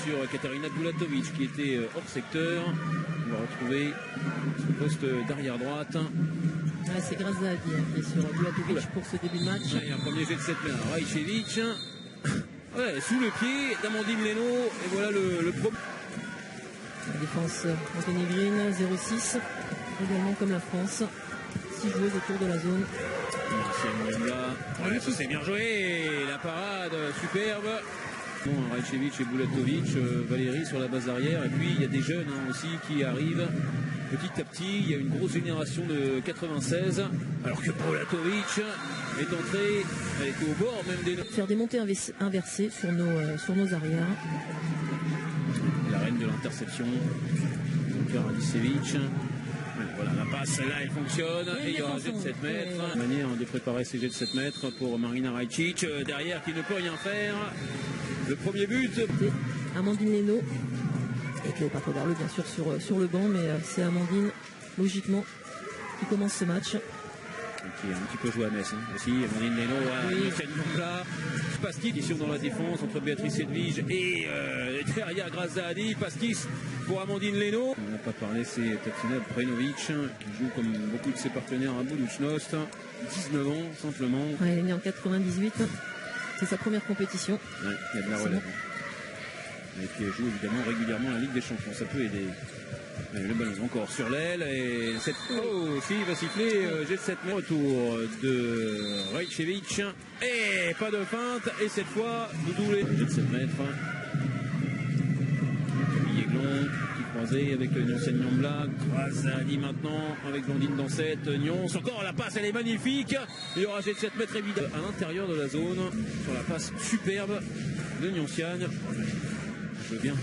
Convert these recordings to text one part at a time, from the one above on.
sur Katarina Bulatovic qui était hors secteur. On va retrouver son poste d'arrière droite. Ah, c'est Grazadi qui est sur Bulatovic pour ce début de match. Il y a un premier jet de 7 mètres. Rajcevic. Ouais, sous le pied d'Amandine Leno. Et voilà le premier. La défense Monténégrine, 0-6. Également comme la France. 6 joueuses autour de la zone. Ouais, ça c'est bien joué. La parade superbe. Rajcevic et Bulatovic, Valérie sur la base arrière. Et puis il y a des jeunes aussi qui arrivent petit à petit. Il y a une grosse génération de 96. Alors que Bulatovic est entrée, elle était au bord même des... Faire des montées inversées sur nos arrières. La reine de l'interception, Radicevic. Voilà, la passe, là, elle fonctionne. Et il y aura un jet de 7 mètres. Manière de préparer ces jets de 7 mètres pour Marina Rajcic. Derrière, qui ne peut rien faire. Le premier but. Amandine Leno. Et Cléopâtre Darleux, bien sûr, sur le banc. Mais c'est Amandine, logiquement, qui commence ce match. Qui a un petit peu joué à Metz aussi. Amandine Leno, là. Pastis qui sont dans la défense entre Béatrice Edwige et derrière Grazadi. Pastis pour Amandine Leno. On n'a pas parlé, c'est Tatina Brenovic qui joue comme beaucoup de ses partenaires à Budućnost. 19 ans simplement. Ouais, elle est née en 98. C'est sa première compétition. Ouais, il y a de la relève. Et puis elle joue évidemment régulièrement la Ligue des Champions. Ça peut aider. Le ballon encore sur l'aile et cette aussi il va siffler jet de 7 mètres autour de Rajcevic et pas de feinte et cette fois de doublé jet de 7 mètres. Camille qui croisé avec Nyons Nyambla, Grazadi maintenant avec Blandine Dansette, Nyons encore la passe, elle est magnifique. Il y aura jet de 7 mètres évidemment à l'intérieur de la zone sur la passe superbe de Nyonsiane. Je veux bien.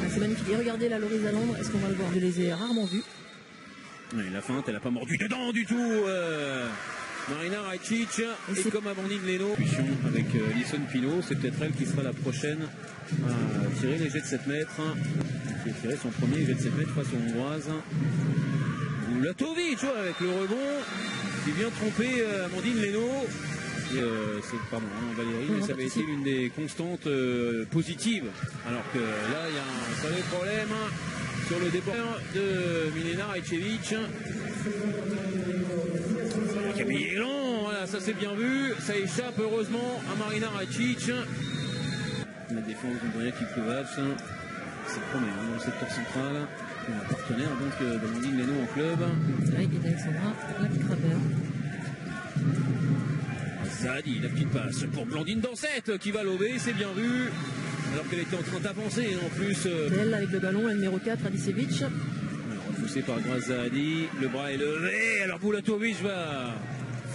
C'est magnifique. Et regardez là, Laurie Zalandre, est-ce qu'on va le voir? Je les ai rarement vus. Oui, la feinte, elle n'a pas mordu dedans du tout. Marina Rajcic et comme Amandine Leno. Avec Lison Pino, c'est peut-être elle qui sera la prochaine à tirer les jets de 7 mètres. Qui a tiré son premier jet de 7 mètres face aux Hongroises. Bulatovic avec le rebond qui vient tromper Amandine Leno. Pardon, Valérie, mais ça avait été l'une des constantes positives. Alors que là, il y a un sérieux problème sur le départ de Milena Rajcevic. Camille Aiglon, voilà, ça c'est bien vu. Ça échappe heureusement à Marina Rajcic. La défense d'Andrea Kiplovac, c'est le premier dans le secteur central. Un partenaire donc d'Amandine Leno en club. Avec Alexandra Lacraber. Zadi, la petite passe pour Blandine Dansette qui va lober, c'est bien vu. Alors qu'elle était en train d'avancer en plus. Elle avec le ballon, la numéro 4, Radicevic. Repoussé par Grazadi, le bras est levé. Alors Bulatovic va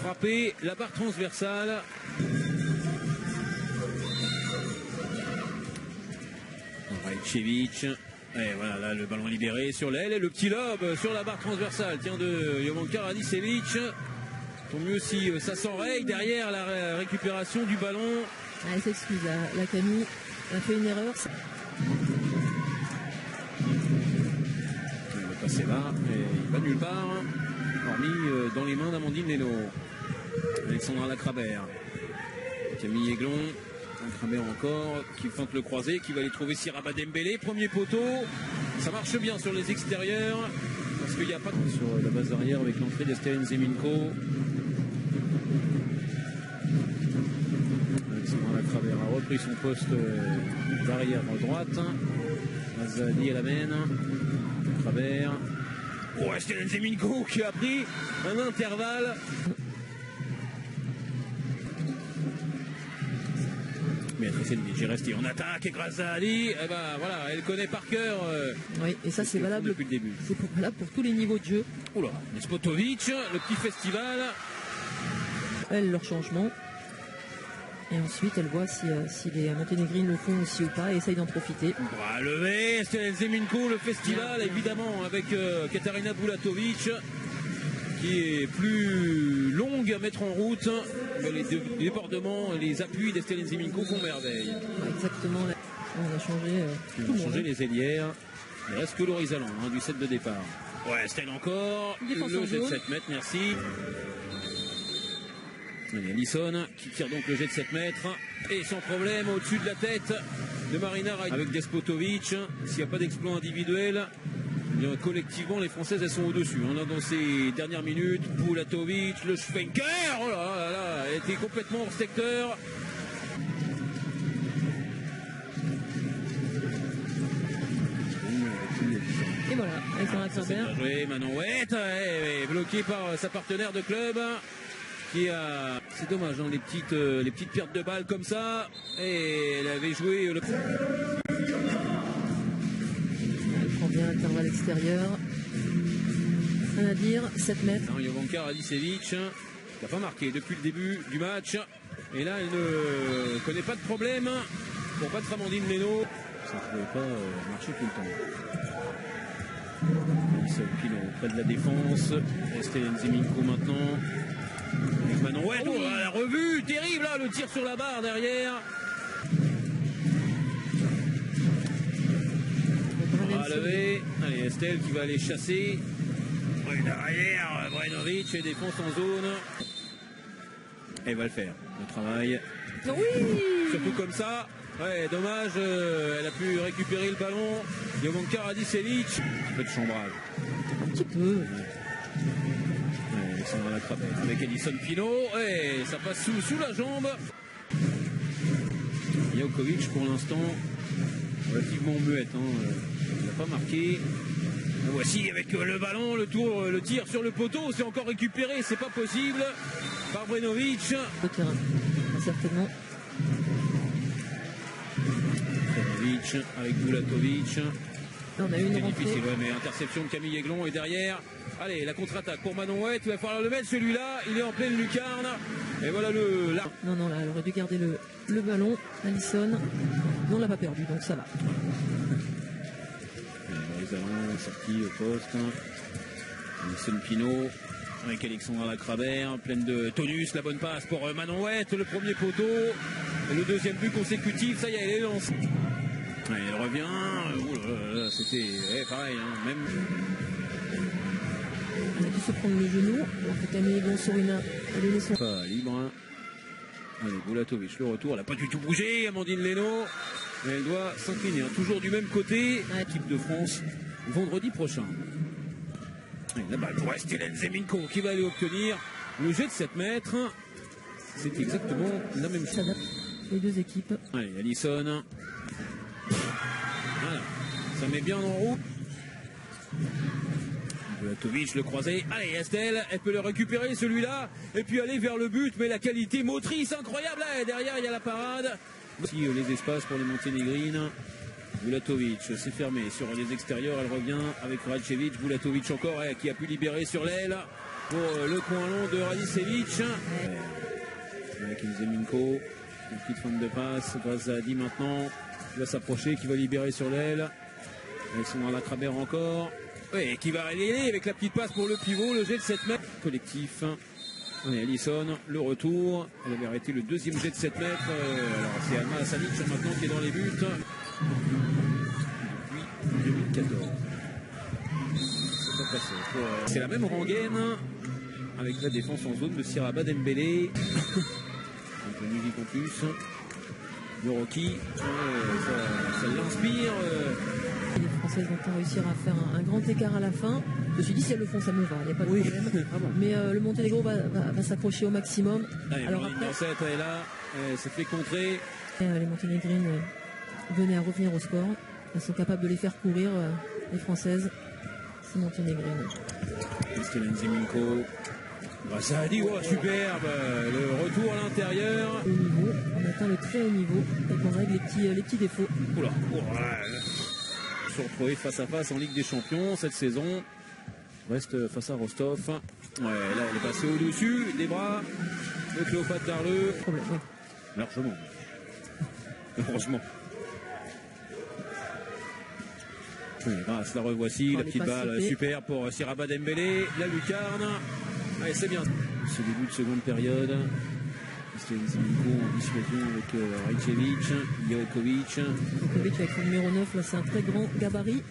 frapper la barre transversale. Rajcevic. Et voilà, là le ballon libéré sur l'aile et le petit lobe sur la barre transversale. Tiens, de Jovanka Radicevic. Tant mieux si ça s'enraye derrière la récupération du ballon. Elle s'excuse, la Camille a fait une erreur. Il va passer là et il va nulle part, hormis dans les mains d'Amandine Leno. Alexandra Lacraber. Camille Aiglon. Lacraber encore qui feinte le croisé, qui va aller trouver Siraba Dembélé. Premier poteau. Ça marche bien sur les extérieurs. Parce qu'il n'y a pas de... Sur la base arrière avec l'entrée d'Estelle Zeminko. Alexandra Lacraber a repris son poste d'arrière à droite. Azadi à la mène. Lacraber. Oh, Estelle Zeminko qui a pris un intervalle. Béatrice Edwige est restée en attaque et Grazadi, eh ben voilà, elle connaît par cœur. Oui, et ça c'est valable depuis le début. C'est valable pour tous les niveaux de jeu. Oula, Nespotovic, le petit festival. Elle, leur changement. Et ensuite, elle voit si les Monténégrines le font aussi ou pas et essaye d'en profiter. Bras levé, Estelle Zeminko, le festival, évidemment, avec Katarina Bulatovic, qui est plus longue à mettre en route. Les débordements et les appuis d'Estelle Zeminko font merveille. Exactement, on a changé, les ailières. Il reste que Laurie Zalandre du set de départ. Ouais, Estelle encore. Le jet de 7 mètres, merci. Il y a Lison qui tire donc le jet de 7 mètres. Et sans problème au-dessus de la tête de Marina avec Despotovic. S'il n'y a pas d'exploit individuel, eh bien, collectivement, les Françaises, elles sont au-dessus. On a dans ces dernières minutes, Bulatovic, le Schwenker, oh là là, elle était complètement hors secteur. Et voilà, Alexandra Kraber. Bien joué, Manon Wett, bloqué par sa partenaire de club. C'est dommage, hein, les petites pertes de balles comme ça. Et elle avait joué le... Elle prend bien l'intervalle extérieur. Rien à dire, 7 mètres. Jovanka Radicevic, qui n'a pas marqué depuis le début du match. Et là, elle ne connaît pas de problème pour battre Amandine Leno. Ça ne pouvait pas marcher tout le temps. Pilo près de la défense. Estelle Nzeminko maintenant. Avec Manon Wett, oh, la revue, terrible là, le tir sur la barre derrière. Levé. Allez, Estelle qui va aller chasser. Ouais, derrière, Brenovic et défense en zone. Elle va le faire, le travail. Oui. Surtout comme ça. Ouais, dommage, elle a pu récupérer le ballon. Jovanka Radicevic. Un peu de chambrage. Un petit peu. Alexandra Lacrabert avec Edison Pino. Et ça passe sous la jambe. Jokovic pour l'instant relativement muette. Il n'a pas marqué. Voici avec le ballon, le tir sur le poteau. C'est encore récupéré, c'est pas possible. Par Brenovic. Au terrain, certainement. Brenovic avec Bulatovic. On a eu une rentrée. Difficile, ouais, mais interception de Camille Aiglon et derrière. Allez, la contre-attaque pour Manon Wett. Il va falloir le mettre celui-là. Il est en pleine lucarne. Et voilà là. Non, là, elle aurait dû garder le ballon. Alison. Mais on l'a pas perdu, donc ça va. Les allons sortis au poste. Alison Pino avec Alexandra Lacrabert. Pleine de tonus. La bonne passe pour Manon Wett. Le premier poteau. Et le deuxième but consécutif. Ça y est, elle est lancée. Ouais, elle revient. C'était pareil. Même. Elle a dû se prendre le genou. Alors que Camille Aiglon sur une pas libre. Allez, Bulatovic, le retour. Elle n'a pas du tout bougé, Amandine Leno. Mais elle doit s'incliner. Toujours du même côté. Équipe de France, vendredi prochain. Et la balle pour Estelle Nzeminko qui va aller obtenir le jet de 7 mètres. C'est exactement la même chose. Les deux équipes. Allez, Alison. Voilà. Ça met bien en route. Bulatovic, le croisé. Allez, Estelle, elle peut le récupérer celui-là. Et puis aller vers le but. Mais la qualité motrice incroyable. Là, et derrière, il y a la parade. Aussi les espaces pour les Monténégrines. Bulatovic s'est fermé sur les extérieurs. Elle revient avec Radjevic. Bulatovic encore qui a pu libérer sur l'aile pour le coin long de Radicevic. Avec Nzeminko. Une petite forme de passe. Grâce à Adi maintenant. Qui va s'approcher, qui va libérer sur l'aile. Alexandra Lacrabert encore. Oui, qui va aller avec la petite passe pour le pivot. Le jet de 7 mètres. Collectif. Allez, Alison, le retour. Elle avait arrêté le deuxième jet de 7 mètres. Alors c'est Alma Salic maintenant qui est dans les buts. Depuis 2014. C'est pas passé. C'est la même rengaine avec la défense en zone de Siraba Dembélé. Un peu de musique en plus. De Rocky. Ça l'inspire. Les Françaises vont pas réussir à faire un grand écart à la fin. Je me suis dit, si elles le font, ça me va, il n'y a pas de problème. Ah bon. Mais le Monténégro va s'accrocher au maximum. Allez, alors après, elle est là, elle s'est fait contrer. Les Monténégrines venaient à revenir au score. Elles sont capables de les faire courir, les Françaises. C'est Monténégrines. Estelle Nzeminko. Ça a dit, oh, superbe. Le retour à l'intérieur. Au niveau, on atteint le très haut niveau. Et on règle les petits défauts. Oula, se retrouver face à face en Ligue des Champions cette saison. Reste face à Rostov. Ouais, là elle est passée au-dessus des bras de Cléopâtre Darleux. Problème, oui. Largement. Heureusement. Grâce, la revoici, la petite balle super pour Siraba Dembélé, la lucarne. Allez, c'est bien. Ce début de seconde période. Estelle Nzeminko en dissuasion avec Rajcevic, Jokovic avec son numéro 9, là c'est un très grand gabarit.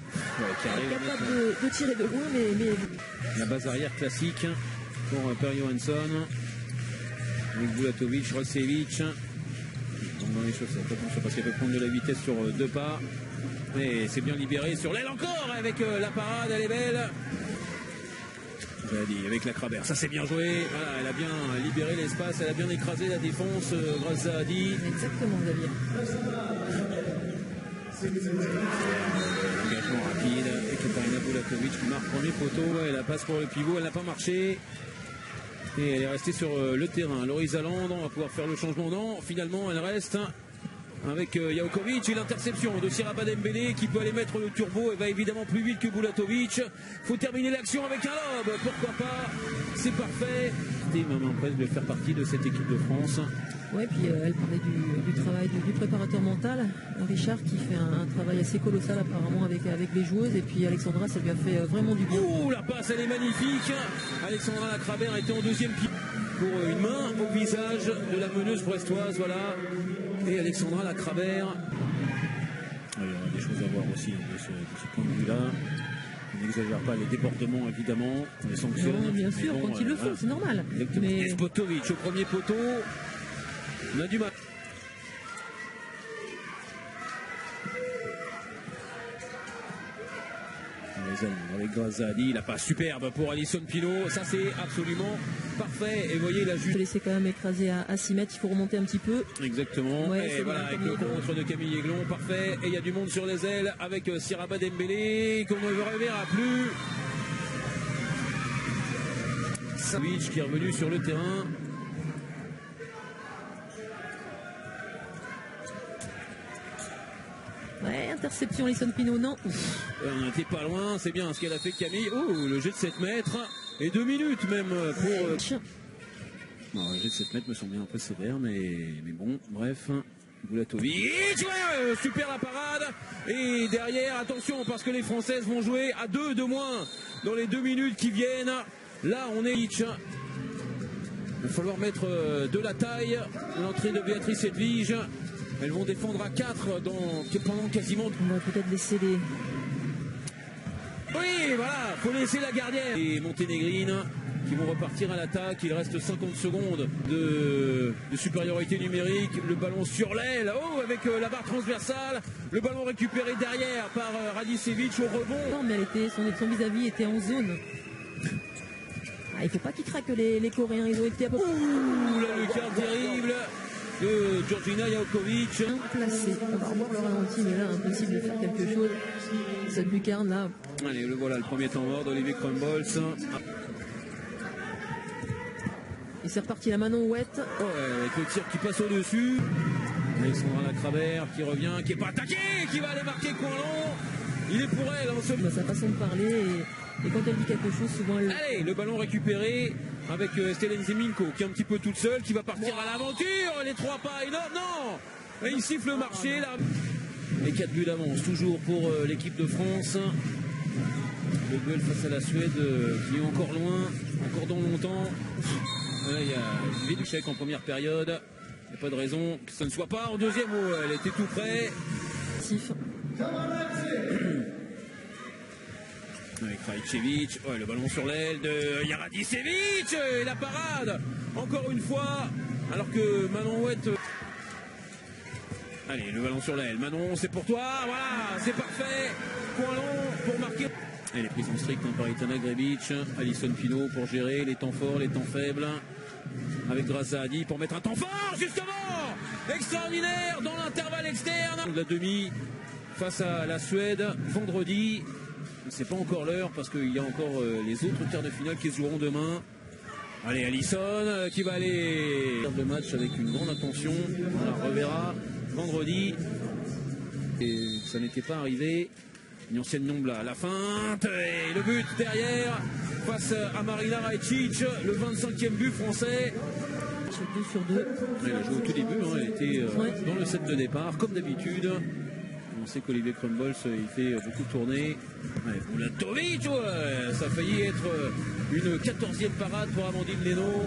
Capable de tirer de loin, mais... La base arrière classique pour Per Johansson. Avec Bulatovic, Rajcevic. dans les chaussettes. Attention parce qu'elle peut prendre de la vitesse sur 2 pas. Et c'est bien libéré sur l'aile encore avec la parade, elle est belle. Dit, avec la Crabère, ça c'est bien joué. Voilà, elle a bien libéré l'espace, elle a bien écrasé la défense grâce à Adi. Exactement, Xavier. Engagement rapide et Katarina Bulatovic qui marque premier poteau. Elle la passe pour le pivot, elle n'a pas marché. Et elle est restée sur le terrain. Loris Aland, on va pouvoir faire le changement. Non, finalement elle reste avec Jaokovic et l'interception de Siraba Dembélé qui peut aller mettre le turbo. Elle va évidemment plus vite que Bulatovic. Faut terminer l'action avec un lob, pourquoi pas, c'est parfait. Et Maman Presse de faire partie de cette équipe de France. Ouais, puis elle parlait du travail du préparateur mental, Richard, qui fait un travail assez colossal apparemment avec les joueuses. Et puis Alexandra, ça lui a fait vraiment du bien. Ouh, la passe, elle est magnifique. Alexandra Lacrabert était en deuxième pied pour une main au visage de la meneuse brestoise, voilà. Et Alexandra Lacrabert. Il y aura des choses à voir aussi de ce point de vue-là. On n'exagère pas les débordements, évidemment. On les sanctionne. Non, bien sûr, bon, quand ils le font, c'est normal. Mais... Spotovic au premier poteau. On a du mal. Avec Grazadi, la passe superbe pour Alison Pino, ça c'est absolument parfait. Et vous voyez la juste. Laisser quand même écraser à 6 mètres, il faut remonter un petit peu. Exactement. Ouais, et voilà, avec le contre de Camille Aiglon, parfait. Et il y a du monde sur les ailes avec Siraba Dembélé qu'on ne reverra plus. Savic qui est revenu sur le terrain. Ouais, interception, Alison Pino, non. On n'était pas loin, c'est bien ce qu'elle a fait Camille. Oh, le jet de 7 mètres et 2 minutes même pour... Non, le jet de 7 mètres me semblait un peu sévère, mais bon, bref. Bulatovic, ouais, super la parade. Et derrière, attention, parce que les Françaises vont jouer à 2 de moins dans les 2 minutes qui viennent. Là, on est... Il va falloir mettre de la taille. L'entrée de Béatrice Edwige. Elles vont défendre à 4 pendant quasiment... On va peut-être laisser les... Oui, voilà, faut laisser la gardienne. Et Monténégrines qui vont repartir à l'attaque. Il reste 50 secondes de supériorité numérique. Le ballon sur l'aile. Oh, avec la barre transversale. Le ballon récupéré derrière par Radicevic au rebond. Non, mais son vis-à-vis était en zone. Ah, il ne faut pas qu'ils craquent les Coréens. Ils ont été à peu près... Ouh, la lucarne terrible de Georgina Jaokovic. Placé. On va revoir le ralenti, mais là, impossible de faire quelque chose. Cette lucarne là. Allez, voilà le premier temps mort d'Olivier Crumbolz. Et c'est reparti la Manon Ouette. Ouais, avec le tir qui passe au-dessus. Alexandra Lacrabert qui revient, qui n'est pas attaqué, qui va aller marquer Coinlon. Il est pour elle. Sa façon de parler et quand elle dit quelque chose, souvent elle... Allez, le ballon récupéré avec Stélène Zeminko qui est un petit peu toute seule, qui va partir à l'aventure. Les 3 pas énormes, non. Et il siffle le marché. Là. Les 4 buts d'avance, toujours pour l'équipe de France. Le duel face à la Suède qui est encore loin, encore dans longtemps. Là, il y a Viduchek en première période. Il n'y a pas de raison que ça ne soit pas en deuxième où elle était tout près. Avec Rajcevic, ouais, le ballon sur l'aile de Jaradicevic et la parade encore une fois alors que Manon Ouette. Allez, le ballon sur l'aile, Manon, c'est pour toi, voilà, c'est parfait. Coinlon pour marquer. Elle est prise en strict par Itana Grebic, Alison Pino pour gérer les temps forts, les temps faibles. Avec Grazadi pour mettre un temps fort, justement. Extraordinaire dans l'intervalle externe. La demi face à la Suède vendredi. C'est pas encore l'heure parce qu'il y a encore les autres quarts de finale qui se joueront demain. Allez, Alison qui va aller faire le match avec une grande attention. On la reverra vendredi. Et ça n'était pas arrivé. Une ancienne Nombla, la feinte et le but derrière face à Marina Rajcic, le 25e but français. 2 sur 2. Elle a joué au tout début, hein, elle était dans le set de départ, comme d'habitude. On sait qu'Olivier Crumbolz, il fait beaucoup tourner. Bulatovic, ça a failli être une 14e parade pour Amandine Leno.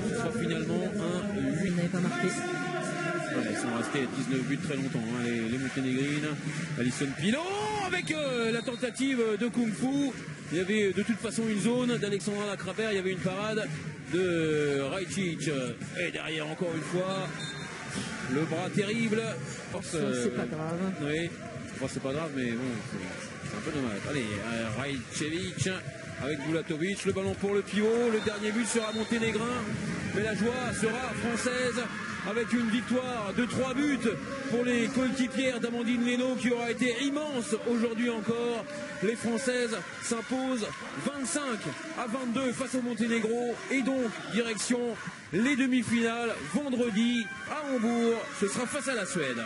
Ce sera finalement un 8. Il n'avait pas marqué. Ouais, ils sont restés à 19 buts très longtemps, hein, les Monténégrines. Alison Pino avec la tentative de Kung Fu. Il y avait de toute façon une zone d'Alexandra Lacrabert, il y avait une parade de Rajcic. Et derrière encore une fois, Le bras terrible. C'est pas grave. Oui, enfin, c'est pas grave, mais bon, c'est un peu dommage. Allez, Rajcevic avec Bulatovic, le ballon pour le pivot. Le dernier but sera monténégrin, mais la joie sera française avec une victoire de 3 buts pour les coéquipières d'Amandine Leno qui aura été immense aujourd'hui encore. Les Françaises s'imposent 25-22 face au Monténégro et donc direction les demi-finales vendredi à Hambourg. Ce sera face à la Suède.